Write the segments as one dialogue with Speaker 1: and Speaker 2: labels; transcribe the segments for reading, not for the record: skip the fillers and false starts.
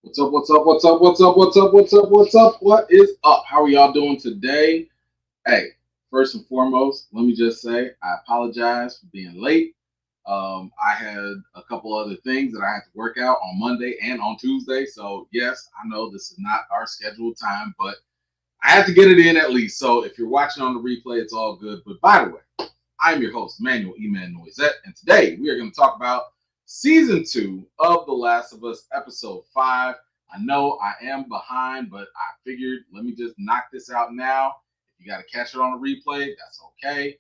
Speaker 1: What's up? What's up? What's up? What's up? What's up? What's up? What's up? What is up? How are y'all doing today? Hey, first and foremost, let me just say I apologize for being late. I had a couple other things that I had to work out on Monday and on Tuesday. So, yes, I know this is not our scheduled time, but I had to get it in at least. So, if you're watching on the replay, it's all good. But by the way, I'm your host, Emmanuel Eman Noisette, and today we are going to talk about season 2 of The Last of Us, episode 5. I know I am behind, but I figured let me just knock this out now. If you got to catch it on a replay, that's okay.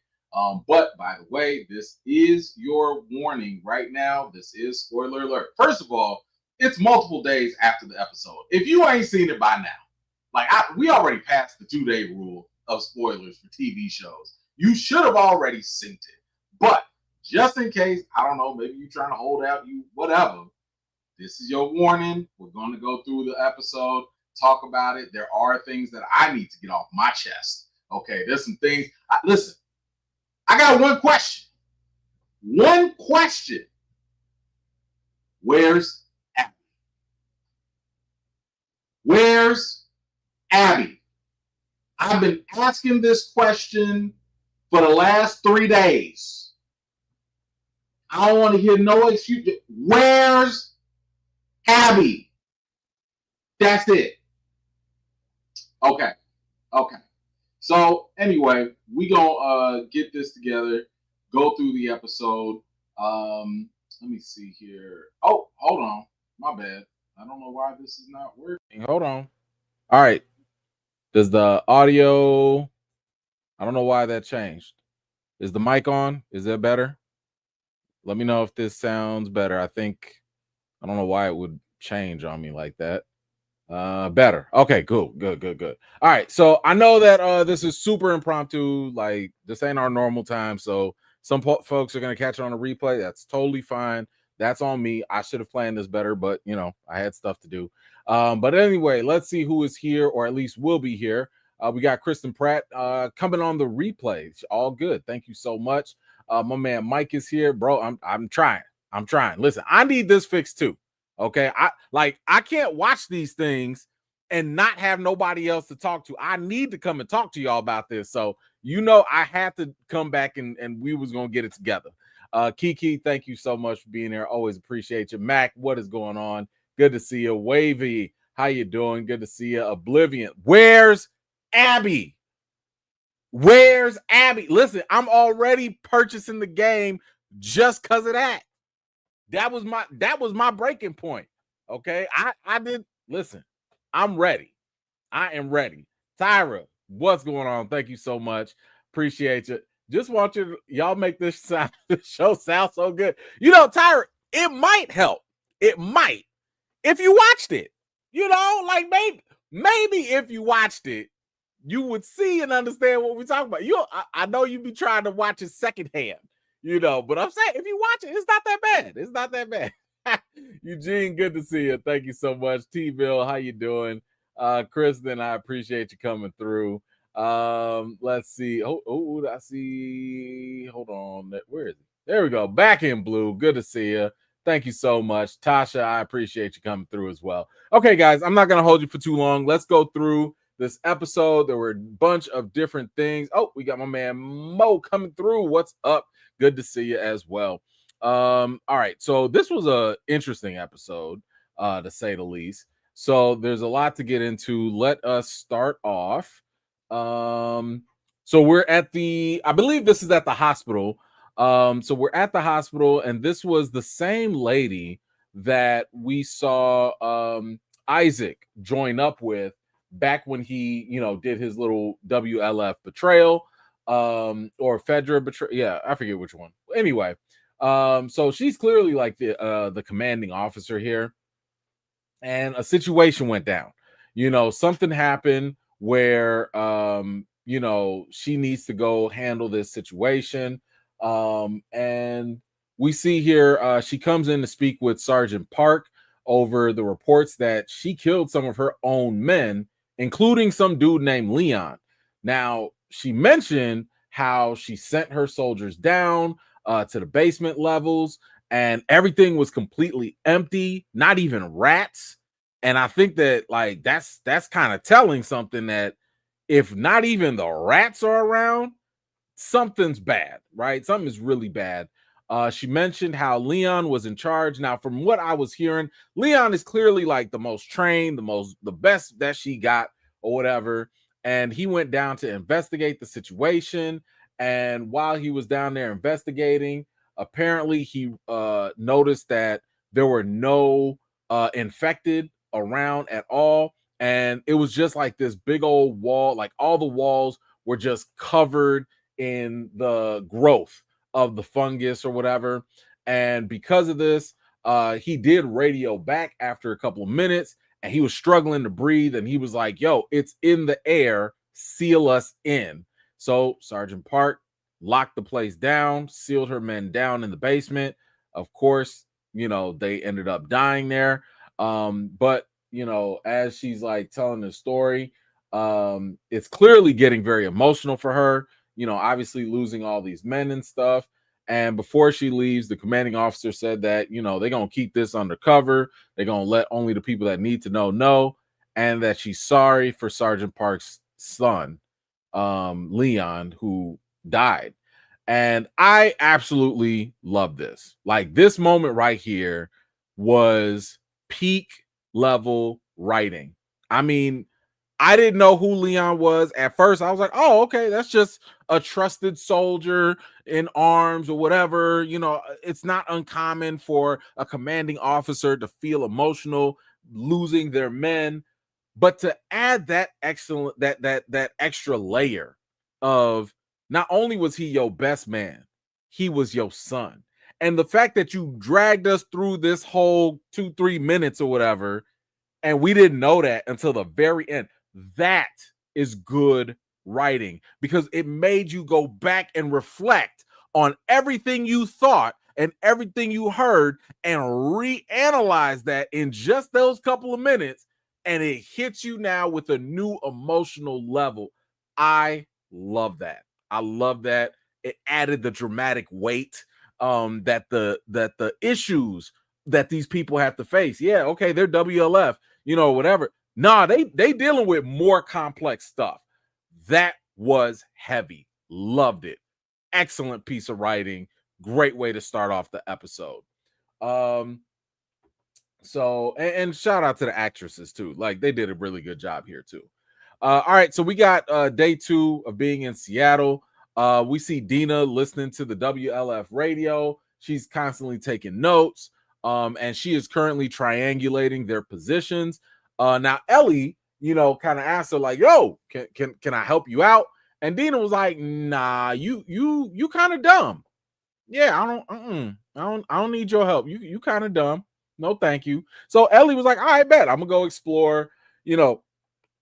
Speaker 1: But by the way, this is your warning right now. This is spoiler alert. First of all, it's multiple days after the episode. If you ain't seen it by now, we already passed the 2-day rule of spoilers for TV shows. You should have already seen it. But just in case, I don't know, maybe you're trying to hold out, you whatever. This is your warning. We're going to go through the episode, talk about it. There are things that I need to get off my chest. Okay, there's some things. Listen, I got one question. One question. Where's Abby? Where's Abby? I've been asking this question for the last 3 days. I don't want to hear no excuse. Where's Abby? That's it. Okay. So anyway, we gonna get this together, go through the episode. Let me see here. Oh, hold on. My bad. I don't know why this is not working.
Speaker 2: Hold on. All right. Does the audio? I don't know why that changed. Is the mic on? Is that better? Let me know if this sounds better. I don't know why it would change on me like that. Better. Okay, good. All right. So I know that this is super impromptu. Like, this ain't our normal time. So some folks are going to catch it on a replay. That's totally fine. That's on me. I should have planned this better, but I had stuff to do. But anyway, let's see who is here, or at least will be here. We got Kristen Pratt coming on the replay. All good. Thank you so much. My man Mike is here, bro. I'm trying. Listen, I need this fixed too. Okay, I can't watch these things and not have nobody else to talk to. I need to come and talk to y'all about this. So I had to come back and we was gonna get it together. Kiki, thank you so much for being here. Always appreciate you. Mac, what is going on? Good to see you. Wavy, how you doing? Good to see you. Oblivion, where's Abby? Where's Abby? Listen, I'm already purchasing the game just because of that. That was my breaking point. Okay. I did listen. I'm ready. I am ready. Tyra, what's going on? Thank you so much. Appreciate you. Just want y'all make this show sound so good. Tyra, it might help. It might. If you watched it. Like maybe if you watched it, you would see and understand what we're talking about. I know you be trying to watch it secondhand. But I'm saying if you watch it, it's not that bad. Eugene, good to see you. Thank you so much. T-Bill, how you doing? Kristen, I appreciate you coming through. Let's see. I see. Hold on. Where is it? There we go. Back in blue. Good to see you. Thank you so much. Tasha, I appreciate you coming through as well. Okay, guys, I'm not going to hold you for too long. Let's go through this episode. There were a bunch of different things. Oh, we got my man Mo coming through. What's up? Good to see you as well. All right. So this was a interesting episode, to say the least. So there's a lot to get into. Let us start off. So we're at I believe this is at the hospital. So we're at the hospital, and this was the same lady that we saw Isaac join up with back when he, did his little WLF betrayal. Or Fedra betrayal. Yeah, I forget which one. Anyway, so she's clearly like the commanding officer here, and a situation went down. Something happened where she needs to go handle this situation. And we see here she comes in to speak with Sergeant Park over the reports that she killed some of her own men, including some dude named Leon. Now, she mentioned how she sent her soldiers down to the basement levels, and everything was completely empty, not even rats. And I think that like that's kind of telling something, that if not even the rats are around, something's bad, right? Something is really bad. She mentioned how Leon was in charge. Now, from what I was hearing, Leon is clearly like the most trained, the best that she got or whatever. And he went down to investigate the situation. And while he was down there investigating, apparently he noticed that there were no infected around at all. And it was just like this big old wall, like all the walls were just covered in the growth of the fungus or whatever. And because of this, he did radio back after a couple of minutes, and he was struggling to breathe. And he was like, yo, it's in the air, seal us in. So Sergeant Park locked the place down, sealed her men down in the basement. Of course, they ended up dying there. But as she's like telling the story, it's clearly getting very emotional for her, obviously losing all these men and stuff. And before she leaves, the commanding officer said that, they're going to keep this undercover. They're going to let only the people that need to know, and that she's sorry for Sergeant Park's son, Leon, who died. And I absolutely love this. Like, this moment right here was peak level writing. I mean, I didn't know who Leon was at first. I was like, oh, okay, that's just a trusted soldier in arms or whatever. It's not uncommon for a commanding officer to feel emotional losing their men. But to add that extra layer of, not only was he your best man, he was your son. And the fact that you dragged us through this whole 2-3 minutes or whatever, and we didn't know that until the very end. That is good writing, because it made you go back and reflect on everything you thought and everything you heard and reanalyze that in just those couple of minutes. And it hits you now with a new emotional level. I love that. I love that. It added the dramatic weight that the issues that these people have to face. Yeah, okay, they're WLF, whatever. Nah, they dealing with more complex stuff. That was heavy. Loved it. Excellent piece of writing. Great way to start off the episode. So, and shout out to the actresses too. Like, they did a really good job here too. All right, so we got day 2 of being in Seattle. We see Dina listening to the WLF radio. She's constantly taking notes. And she is currently triangulating their positions. Now Ellie, kind of asked her like, "Yo, can I help you out?" And Dina was like, "Nah, you kind of dumb. Yeah, I don't need your help. You kind of dumb. No, thank you." So Ellie was like, "All right, bet. I'm gonna go explore."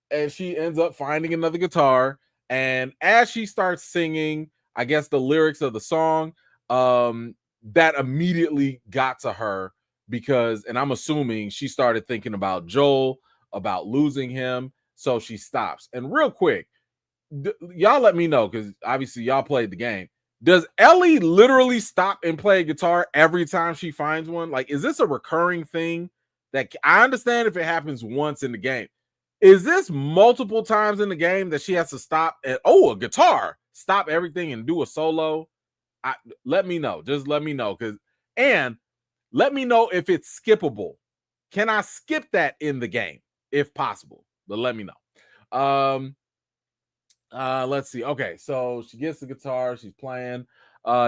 Speaker 2: And she ends up finding another guitar. And as she starts singing, I guess, the lyrics of the song, that immediately got to her, because, and I'm assuming she started thinking about Joel, about losing him. So she stops. And real quick, y'all let me know, because obviously y'all played the game. Does Ellie literally stop and play guitar every time she finds one? Like, is this a recurring thing? That I understand if it happens once in the game. Is this multiple times in the game that she has to stop and, a guitar, stop everything and do a solo? Let me know. Just let me know. And let me know if it's skippable. Can I skip that in the game if possible? But let me know. Let's see. Okay, so she gets the guitar, she's playing.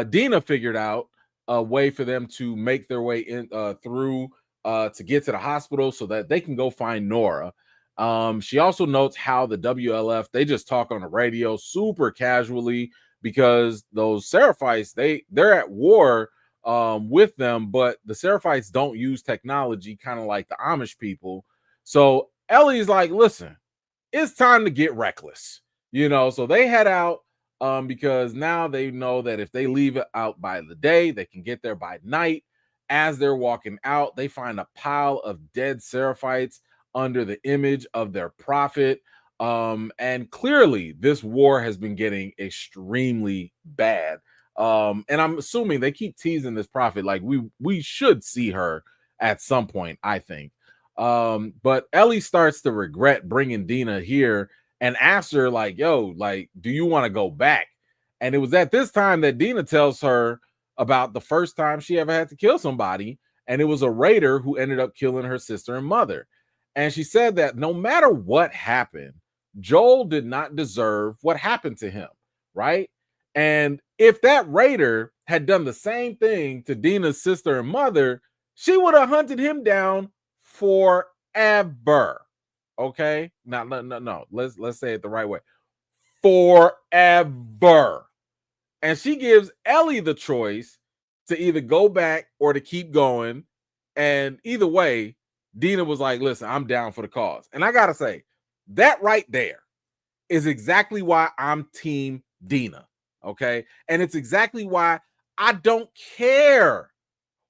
Speaker 2: Dina figured out a way for them to make their way in through to get to the hospital so that they can go find Nora. She also notes how the WLF, they just talk on the radio super casually, because those Seraphites, they're at war with them, but the Seraphites don't use technology, kind of like the Amish people. So Ellie's like, listen, it's time to get reckless. So they head out because now they know that if they leave it out by the day, they can get there by night. As they're walking out, they find a pile of dead Seraphites under the image of their prophet. And clearly this war has been getting extremely bad. And I'm assuming they keep teasing this prophet, like we should see her at some point, I think. But Ellie starts to regret bringing Dina here and asks her, like, yo, like, do you want to go back? And it was at this time that Dina tells her about the first time she ever had to kill somebody. And it was a raider who ended up killing her sister and mother. And she said that no matter what happened, Joel did not deserve what happened to him, right? And if that raider had done the same thing to Dina's sister and mother, she would have hunted him down forever. Okay? No. Let's say it the right way. Forever. And she gives Ellie the choice to either go back or to keep going. And either way, Dina was like, listen, I'm down for the cause. And I got to say, that right there is exactly why I'm team Dina. Okay? And it's exactly why I don't care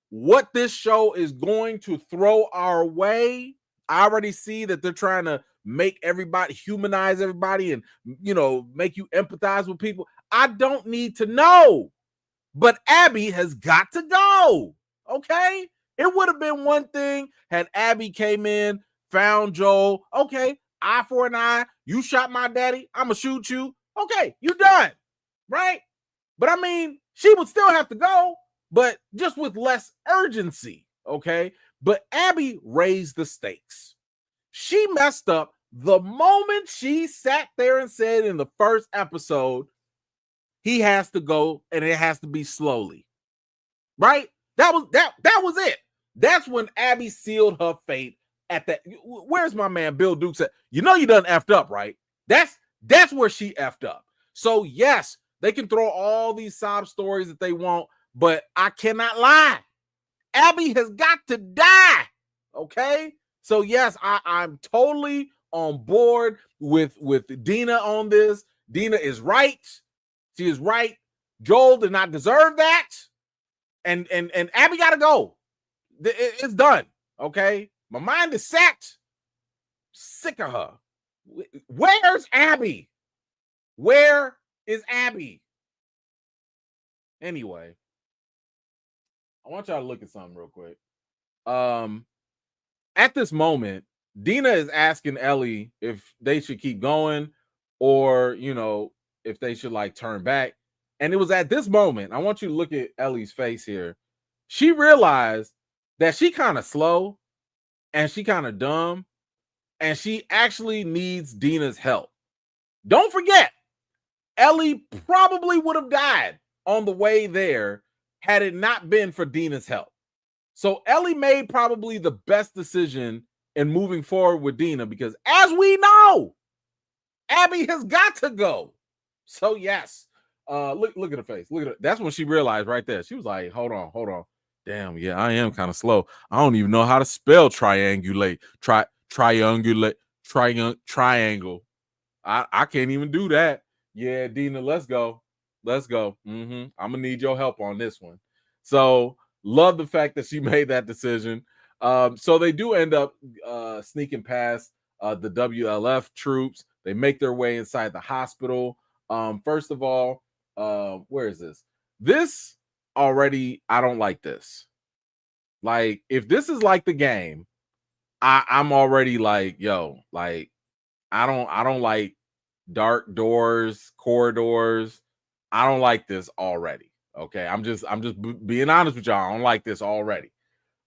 Speaker 2: what this show is going to throw our way. I already see that they're trying to make everybody, humanize everybody, and, you know, make you empathize with people. I don't need to know. But Abby has got to go. Okay? It would have been one thing had Abby came in, found Joel. Okay, eye for an eye. You shot my daddy. I'm going to shoot you. Okay, you done. Right? But I mean, she would still have to go, but just with less urgency. Okay? But Abby raised the stakes. She messed up the moment she sat there and said in the first episode, he has to go and it has to be slowly. Right? That was it. That's when Abby sealed her fate at that. Where's my man Bill Dukes at? You know you done effed up, right? That's where she effed up. So yes, they can throw all these sob stories that they want, but I cannot lie. Abby has got to die. Okay? So yes, I'm totally on board with Dina on this. Dina is right. She is right. Joel did not deserve that. And Abby got to go. It's done. Okay? My mind is set. Sick of her. Where's Abby? Where is Abby? Anyway, I want y'all to look at something real quick. At this moment, Dina is asking Ellie if they should keep going or, you know, if they should like turn back. And it was at this moment, I want you to look at Ellie's face here. She realized that she kind of slow and she kind of dumb and she actually needs Dina's help. Don't forget, Ellie probably would have died on the way there had it not been for Dina's help. So Ellie made probably the best decision in moving forward with Dina because as we know, Abby has got to go. So yes, look at her face. Look at her. That's when she realized right there. She was like, hold on. Damn, yeah, I am kind of slow. I don't even know how to spell triangulate. Triangle. I can't even do that. Yeah, Dina, let's go. I'm gonna need your help on this one. So love the fact that she made that decision. So they do end up sneaking past the WLF troops. They make their way inside the hospital. First of all, where is this? This already, I don't like this. Like, if this is like the game, I'm already like, yo, like, I don't like dark doors, corridors. I don't like this already. Okay, I'm just being honest with y'all. I don't like this already.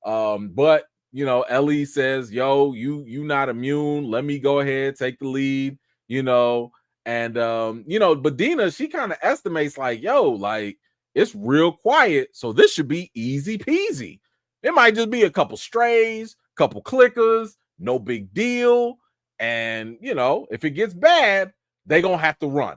Speaker 2: But you know, Ellie says, yo, you not immune. Let me go ahead, take the lead, you know. And you know, but Dina, she kind of estimates like, yo, like it's real quiet, so this should be easy peasy. It might just be a couple strays, couple clickers, no big deal. And you know, if it gets bad, they gonna have to run.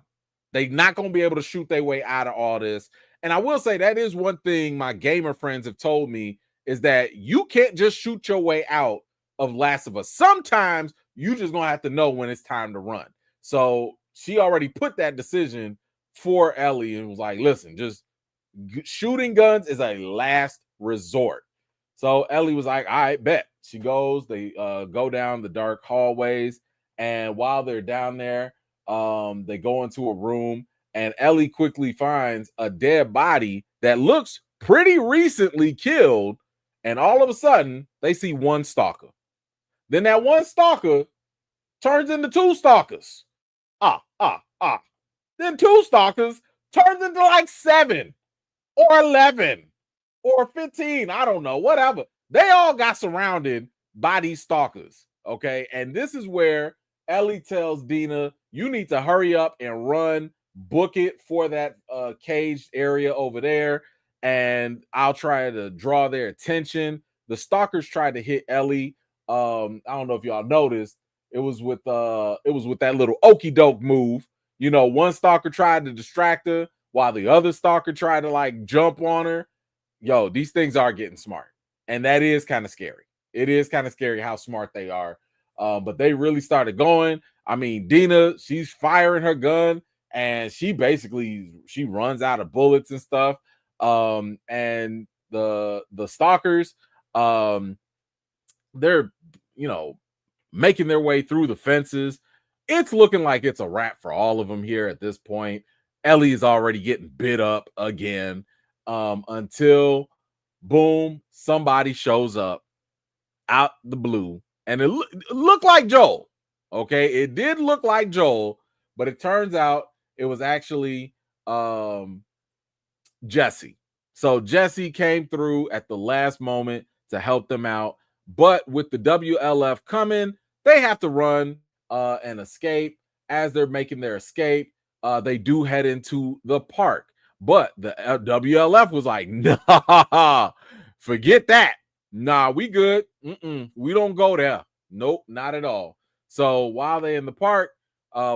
Speaker 2: They not gonna be able to shoot their way out of all this. And I will say that is one thing my gamer friends have told me is that you can't just shoot your way out of Last of Us. Sometimes you just gonna have to know when it's time to run. So she already put that decision for Ellie and was like, listen, just shooting guns is a last resort. So Ellie was like, all right, bet. She goes, they go down the dark hallways. And while they're down there, they go into a room and Ellie quickly finds a dead body that looks pretty recently killed. And all of a sudden, they see one stalker. Then that one stalker turns into two stalkers. Then two stalkers turns into like 7 or 11 or 15. I don't know, whatever. They all got surrounded by these stalkers. Okay. And this is where Ellie tells Dina, you need to hurry up and run, book it for that caged area over there. And I'll try to draw their attention. The stalkers tried to hit Ellie. I don't know if y'all noticed. It was with that little okey doke move. You know, one stalker tried to distract her while the other stalker tried to like jump on her. Yo, these things are getting smart. And that is kind of scary. It is kind of scary how smart they are. But they really started going. I mean, Dina, she's firing her gun and she runs out of bullets and stuff. And the stalkers, they're, making their way through the fences. It's looking like it's a wrap for all of them here at this point. Ellie is already getting bit up again, until boom, somebody shows up out the blue, and it looked like Joel. Okay, it did look like Joel, but it turns out it was actually Jesse. So Jesse came through at the last moment to help them out, but with the WLF coming, they have to run and escape. As they're making their escape, they do head into the park, but the WLF was like, nah, forget that. Nah, we good. We don't go there. Nope, not at all. So while they're in the park,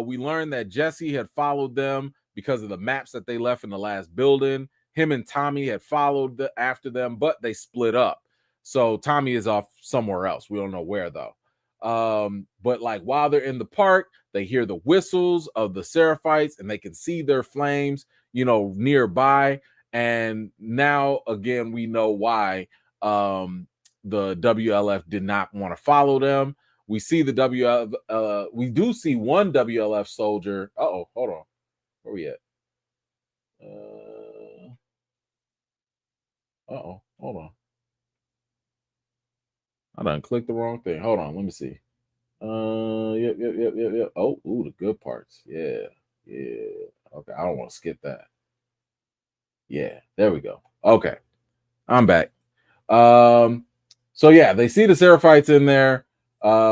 Speaker 2: we learned that Jesse had followed them because of the maps that they left in the last building. Him and Tommy had followed after them, but they split up. So Tommy is off somewhere else. We don't know where though. But like while they're in the park, they hear the whistles of the Seraphites and they can see their flames, nearby. And now again, we know why the WLF did not want to follow them. We see the WLF, we do see one WLF soldier. Hold on. Where we at? Hold on. I done clicked the wrong thing. Hold on, let me see. Yep. Oh, the good parts. Yeah. Okay, I don't want to skip that. Yeah, there we go. Okay, I'm back. So yeah, they see the Seraphites in there.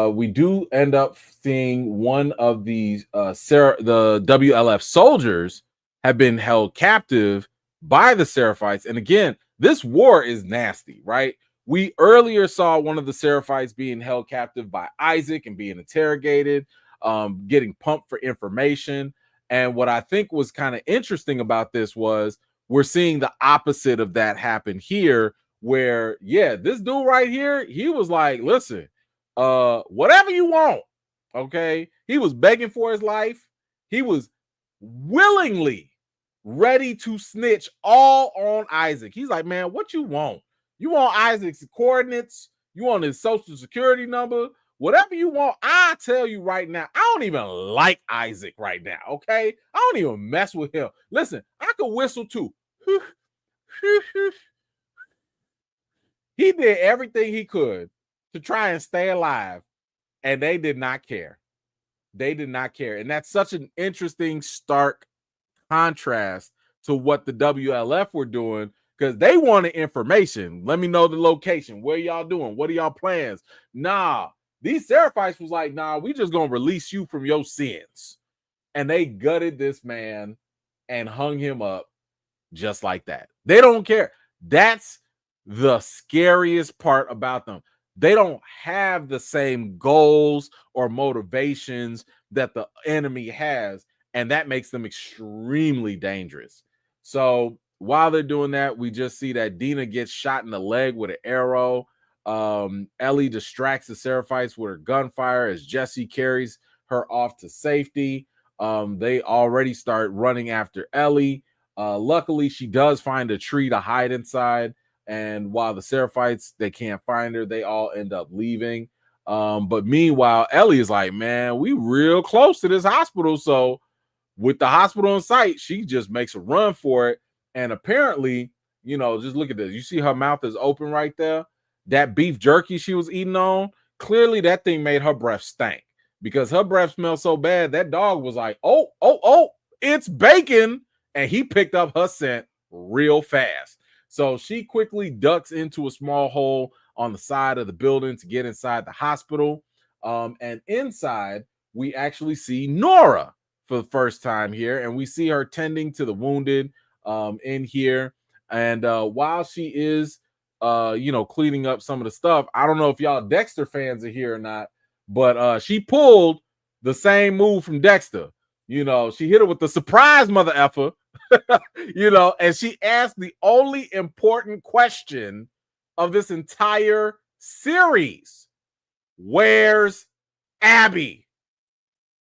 Speaker 2: We do end up seeing one of these the WLF soldiers have been held captive by the Seraphites. And again, this war is nasty, right? We earlier saw one of the Seraphites being held captive by Isaac and being interrogated, getting pumped for information. And what I think was kind of interesting about this was we're seeing the opposite of that happen here, where, this dude right here, he was like, listen, whatever you want, okay? He was begging for his life. He was willingly ready to snitch all on Isaac. He's like, man, what you want? You want Isaac's coordinates? You want his social security number? Whatever you want, I tell you right now, I don't even like Isaac right now, okay? I don't even mess with him. Listen, I could whistle too. He did everything he could to try and stay alive, and they did not care. They did not care. And that's such an interesting, stark contrast to what the WLF were doing, because they wanted information. Let me know the location. Where y'all doing? What are y'all plans? Nah, these Seraphites was like, nah, we just gonna release you from your sins. And they gutted this man and hung him up just like that. They don't care. That's the scariest part about them. They don't have the same goals or motivations that the enemy has, and that makes them extremely dangerous. So while they're doing that, we just see that Dina gets shot in the leg with an arrow. Ellie distracts the Seraphites with her gunfire as Jesse carries her off to safety. They already start running after Ellie. Luckily, she does find a tree to hide inside. And while the Seraphites, they can't find her, they all end up leaving. But meanwhile, Ellie is like, man, we real close to this hospital. So with the hospital in sight, she just makes a run for it. And apparently, just look at this. You see her mouth is open right there. That beef jerky she was eating on, clearly that thing made her breath stink because her breath smelled so bad that dog was like, oh, it's bacon. And he picked up her scent real fast. So she quickly ducks into a small hole on the side of the building to get inside the hospital. And inside, we actually see Nora for the first time here, and we see her tending to the wounded in here. And while she is, cleaning up some of the stuff, I don't know if y'all Dexter fans are here or not, but she pulled the same move from Dexter. You know, she hit her with the surprise mother effer, and she asked the only important question of this entire series. Where's Abby?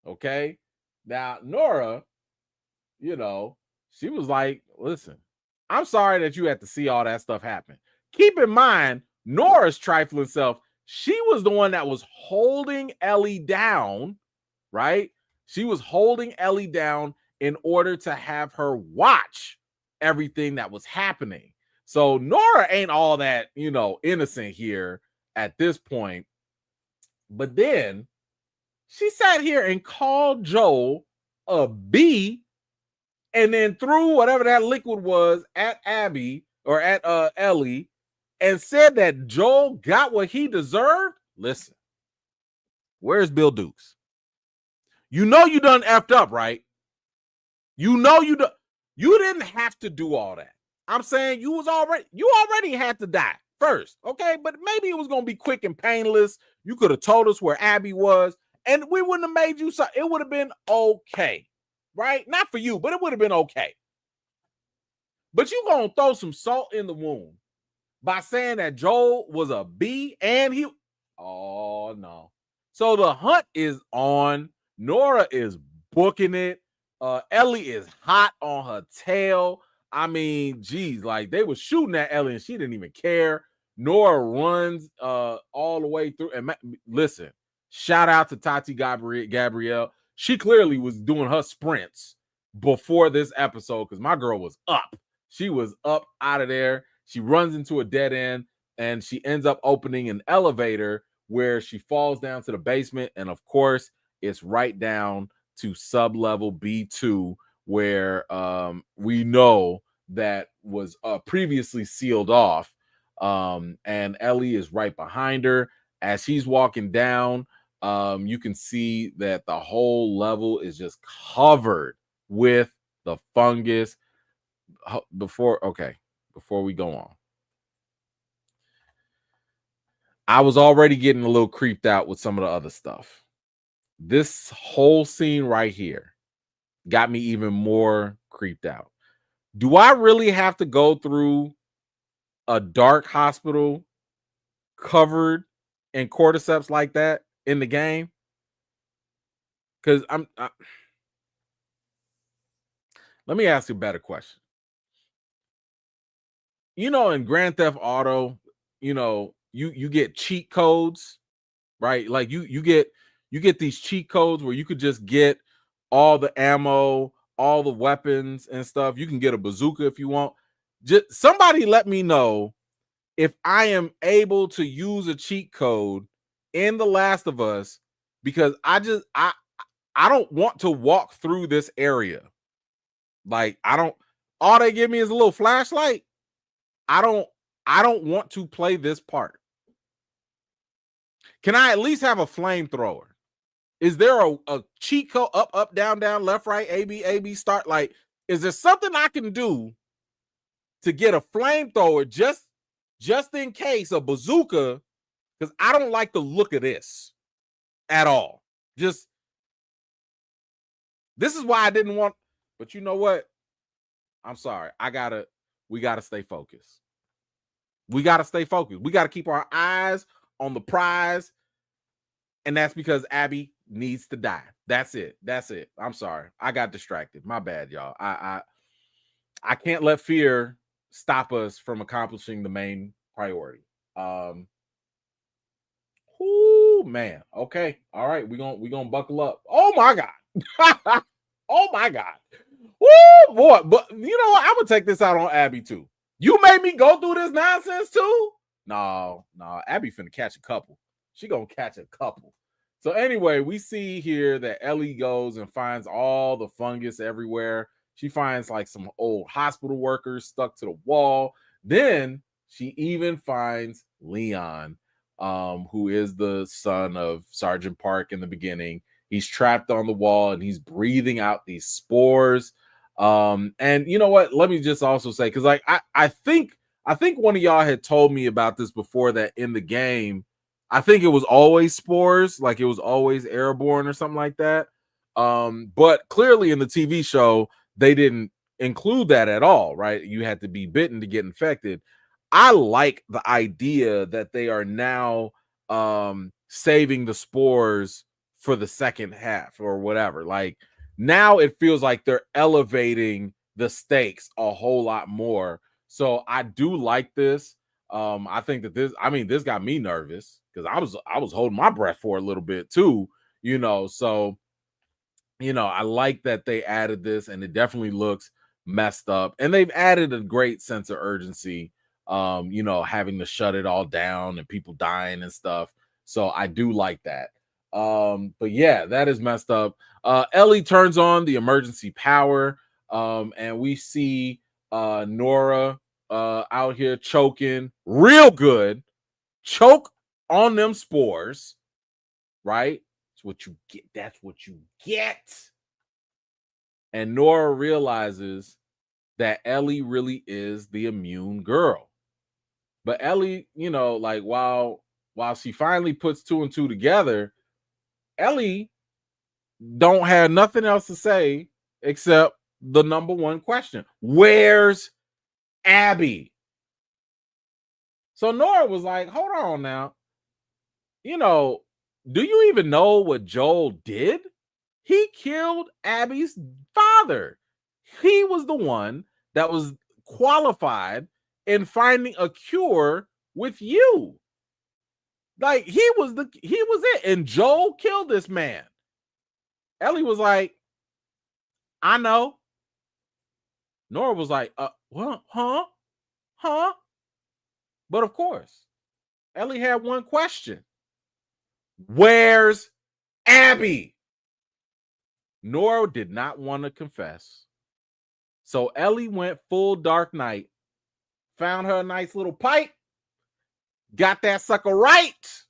Speaker 2: Okay. Now, Nora, she was like, listen, I'm sorry that you had to see all that stuff happen. Keep in mind, Nora's trifling self, she was the one that was holding Ellie down, right? She was holding Ellie down in order to have her watch everything that was happening. So Nora ain't all that, innocent here at this point. But then she sat here and called Joel a B and then threw whatever that liquid was at Abby or at Ellie and said that Joel got what he deserved. Listen, where's Bill Dukes? You know you done effed up, right? You know you didn't have to do all that. I'm saying you already had to die first, okay? But maybe it was gonna be quick and painless. You could have told us where Abby was, and we wouldn't have made you so. It would have been okay, right? Not for you, but it would have been okay. But you gonna throw some salt in the wound by saying that Joel was a B and he. Oh no! So the hunt is on. Nora is booking it. Ellie is hot on her tail. I mean, geez, like they were shooting at Ellie and she didn't even care. Nora runs all the way through. And listen, shout out to Tati Gabrielle. She clearly was doing her sprints before this episode because my girl was up. She was up out of there. She runs into a dead end and she ends up opening an elevator where she falls down to the basement. And of course, it's right down to sub-level B2 where we know that was previously sealed off. And Ellie is right behind her. As she's walking down, you can see that the whole level is just covered with the fungus. Before we go on, I was already getting a little creeped out with some of the other stuff. This whole scene right here got me even more creeped out. Do I really have to go through a dark hospital covered in cordyceps like that in the game? Because let me ask you a better question. In Grand Theft Auto, you get cheat codes, right? Like you get these cheat codes where you could just get all the ammo, all the weapons and stuff. You can get a bazooka if you want. Just somebody let me know if I am able to use a cheat code in The Last of Us, because I don't want to walk through this area. Like all they give me is a little flashlight. I don't want to play this part. Can I at least have a flamethrower? Is there a cheat code up, down, left, right, A, B, start? Like, is there something I can do to get a flamethrower just in case, a bazooka? Because I don't like the look of this at all. This is why I didn't want, but you know what? I'm sorry. We gotta stay focused. We gotta stay focused. We gotta keep our eyes on the prize. And that's because Abby needs to die. That's it. I'm sorry. I got distracted. My bad, y'all. I can't let fear stop us from accomplishing the main priority. Man. Okay. All right. We're gonna buckle up. Oh my God. Oh my God. Woo, boy. But you know what? I'm gonna take this out on Abby too. You made me go through this nonsense too? No. Abby finna catch a couple. She gonna catch a couple. So anyway, we see here that Ellie goes and finds all the fungus everywhere. She finds like some old hospital workers stuck to the wall. Then she even finds Leon, who is the son of Sergeant Park in the beginning. He's trapped on the wall and he's breathing out these spores. And you know what? Let me just also say, because like I think one of y'all had told me about this before, that in the game, I think it was always spores, like it was always airborne or something like that. But clearly in the TV show, they didn't include that at all, right? You had to be bitten to get infected. I like the idea that they are now saving the spores for the second half or whatever. Like now it feels like they're elevating the stakes a whole lot more. So I do like this. I think that this got me nervous because I was holding my breath for a little bit too, so I like that they added this, and it definitely looks messed up, and they've added a great sense of urgency, having to shut it all down and people dying and stuff. So I do like that. But yeah, that is messed up. Ellie turns on the emergency power, and we see Nora out here choking real good, choke on them spores, right? That's what you get. That's what you get. And Nora realizes that Ellie really is the immune girl. But Ellie, like while she finally puts two and two together, Ellie don't have nothing else to say except the number one question: where's Abby? So Nora was like, hold on now. Do you even know what Joel did? He killed Abby's father. He was the one that was qualified in finding a cure with you. Like he was it. And Joel killed this man. Ellie was like, I know. Nora was like, what? Huh? But of course, Ellie had one question. Where's Abby? Nora did not want to confess. So Ellie went full Dark Knight, found her a nice little pipe, got that sucker right,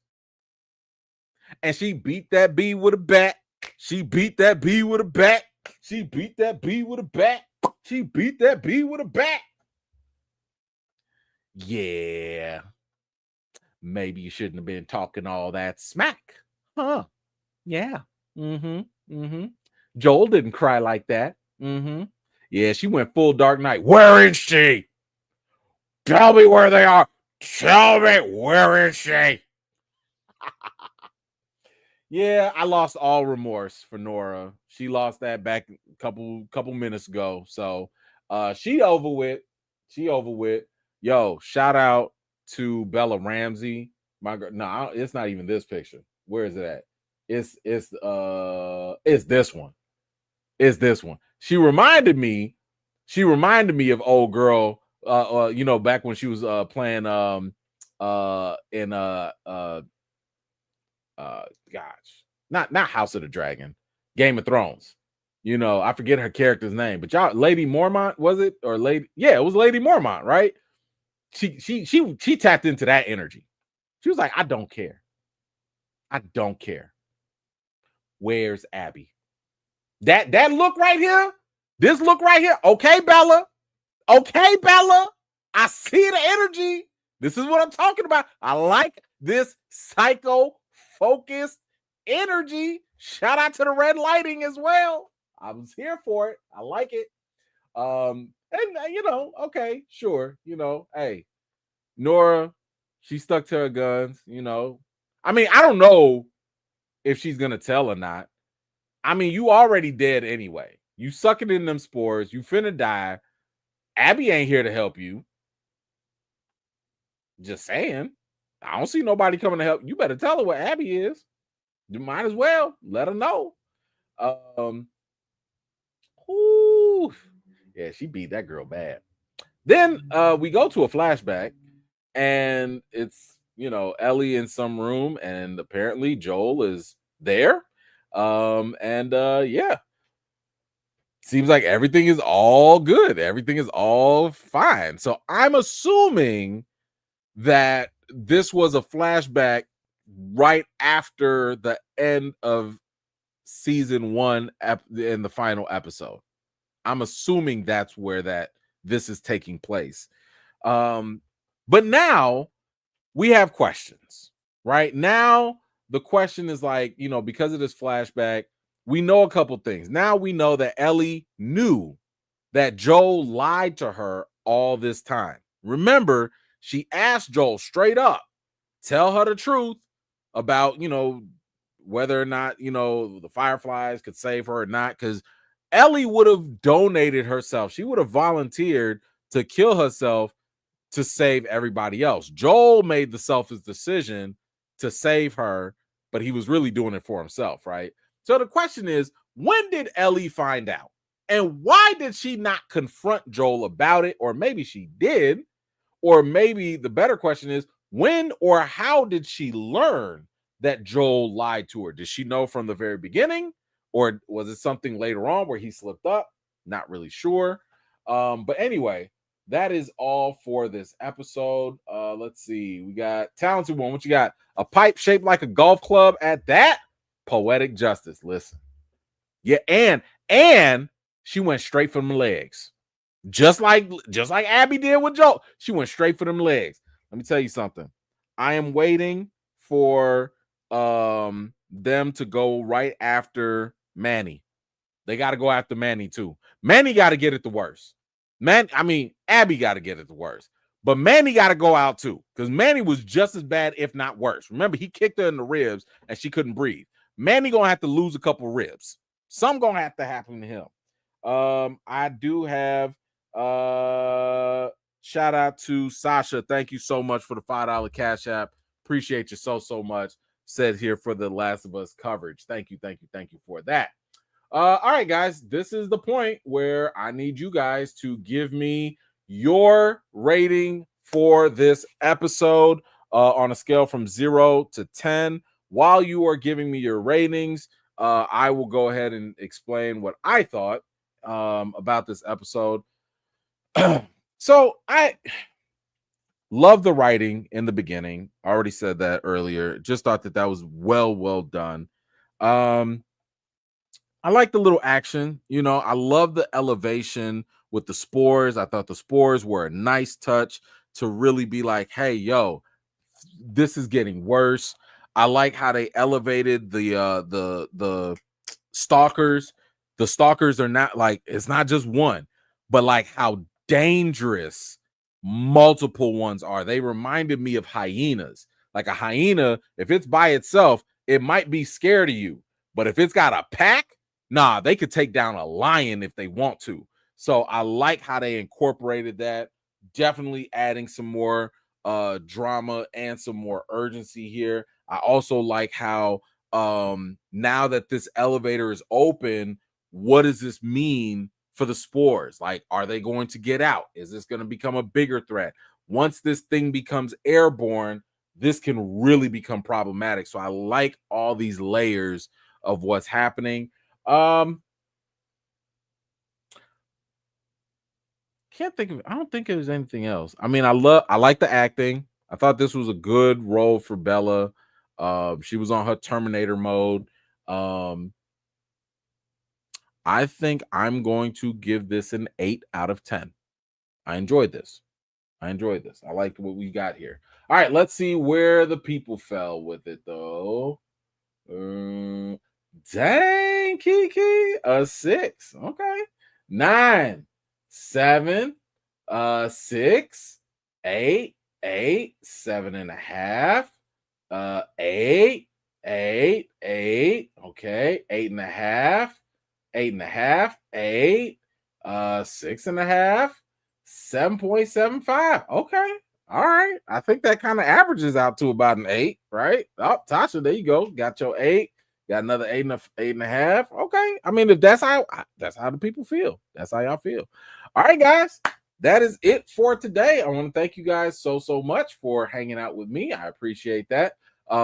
Speaker 2: and she beat that bee with a bat. She beat that bee with a bat. She beat that bee with a bat. She beat that bee with a bat. Yeah. Maybe you shouldn't have been talking all that smack. Huh. Yeah. Mm-hmm. Joel didn't cry like that. Yeah, she went full Dark Knight. Where is she? Tell me where they are. Tell me, where is she? Yeah, I lost all remorse for Nora. She lost that back a couple minutes ago. So she over with. Yo, shout out to Bella Ramsey. My girl. No, it's not even this picture. Where is it at? It's this one. It's this one. She reminded me of old girl. Back when she was playing in gosh, not House of the Dragon, Game of Thrones. I forget her character's name, but y'all, Lady Mormont, was it? Or Lady? Yeah, it was Lady Mormont, right? She tapped into that energy. She was like, I don't care. Where's Abby? That look right here, this look right here. Okay, Bella. I see the energy. This is what I'm talking about. I like this psycho-focused energy. Shout out to the red lighting as well. I was here for it. I like it. Okay, sure. Hey, Nora, she stuck to her guns. I mean, I don't know if she's gonna tell or not. I mean, you already dead anyway. You sucking in them spores. You finna die. Abby ain't here to help you. Just saying. I don't see nobody coming to help. You better tell her what Abby is. You might as well let her know. Yeah, she beat that girl bad. Then we go to a flashback, and it's Ellie in some room, and apparently Joel is there. Yeah, seems like everything is all good. Everything is all fine. So I'm assuming that this was a flashback right after the end of season 1 in the final episode. I'm assuming that's where this is taking place. But now we have questions. Right now, the question is like, because of this flashback, we know a couple things. Now we know that Ellie knew that Joel lied to her all this time. Remember, she asked Joel straight up, tell her the truth about, whether or not, the Fireflies could save her or not, because Ellie would have donated herself. She would have volunteered to kill herself to save everybody else. Joel made the selfish decision to save her, but he was really doing it for himself, right? So the question is, when did Ellie find out? And why did she not confront Joel about it? Or maybe she did. Or maybe the better question is, when or how did she learn that Joel lied to her? Did she know from the very beginning? Or was it something later on where he slipped up? Not really sure. But anyway, that is all for this episode. Let's see. We got Talented One. What you got? A pipe shaped like a golf club at that? Poetic justice. Listen. Yeah, and she went straight for them legs. Just like Abby did with Joel. She went straight for them legs. Let me tell you something. I am waiting for them to go right after Manny. They got to go after Manny too. Manny got to get it the worst. Abby got to get it the worst. But Manny got to go out too, because Manny was just as bad, if not worse. Remember, he kicked her in the ribs and she couldn't breathe. Manny gonna have to lose a couple ribs. Something gonna have to happen to him. I do have shout out to Sasha. Thank you so much for the $5 Cash App. Appreciate you so much. Said here for the Last of Us coverage. Thank you for that. All right, guys, this is the point where I need you guys to give me your rating for this episode on a scale from 0 to 10. While you are giving me your ratings, I will go ahead and explain what I thought about this episode. So I love the writing in the beginning. I already said that earlier. Just thought that was well done. I like the little action. I love the elevation with the spores. I thought the spores were a nice touch to really be like, hey, yo, this is getting worse. I like how they elevated the stalkers. The stalkers are not like, it's not just one, but like how dangerous multiple ones are. They reminded me of hyenas. Like a hyena, if it's by itself, it might be scared of you. But if it's got a pack, nah, they could take down a lion if they want to. So I like how they incorporated that. Definitely adding some more drama and some more urgency here. I also like how now that this elevator is open, what does this mean for the spores? Like, are they going to get out? Is this going to become a bigger threat? Once this thing becomes airborne, this can really become problematic. So I like all these layers of what's happening. I don't think it was anything else. I like the acting. I thought this was a good role for Bella. She was on her Terminator mode. I think I'm going to give this an 8 out of 10. I enjoyed this. I liked what we got here. All right, let's see where the people fell with it, though. Dang, Kiki, a 6. Okay. 9, 7, 6, 8, 8, 7.5, 8, 8, 8. Okay, 8.5, 8.5, 8, 6.5, 7.75. Okay. All right. I think that kind of averages out to about an 8, right? Oh, Tasha, there you go. Got your 8. Got another 8.5. Okay. I mean, if that's how the people feel. That's how y'all feel. All right, guys. that is it for today. I want to thank you guys so much for hanging out with me. I appreciate that.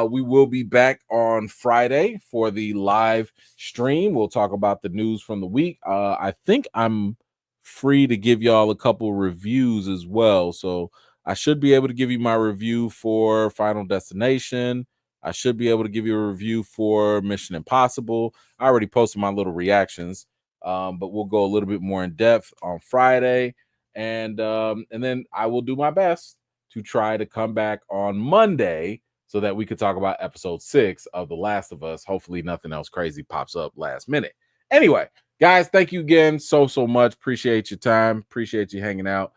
Speaker 2: We will be back on Friday for the live stream. We'll talk about the news from the week. I think I'm free to give y'all a couple reviews as well. So I should be able to give you my review for Final Destination. I should be able to give you a review for Mission Impossible. I already posted my little reactions, but we'll go a little bit more in depth on Friday. And then I will do my best to try to come back on Monday so that we could talk about episode 6 of The Last of Us. Hopefully nothing else crazy pops up last minute. Anyway, guys, thank you again so much. Appreciate your time. Appreciate you hanging out.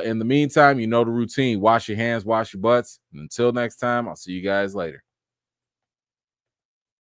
Speaker 2: In the meantime, you know the routine. Wash your hands, wash your butts. And until next time, I'll see you guys later.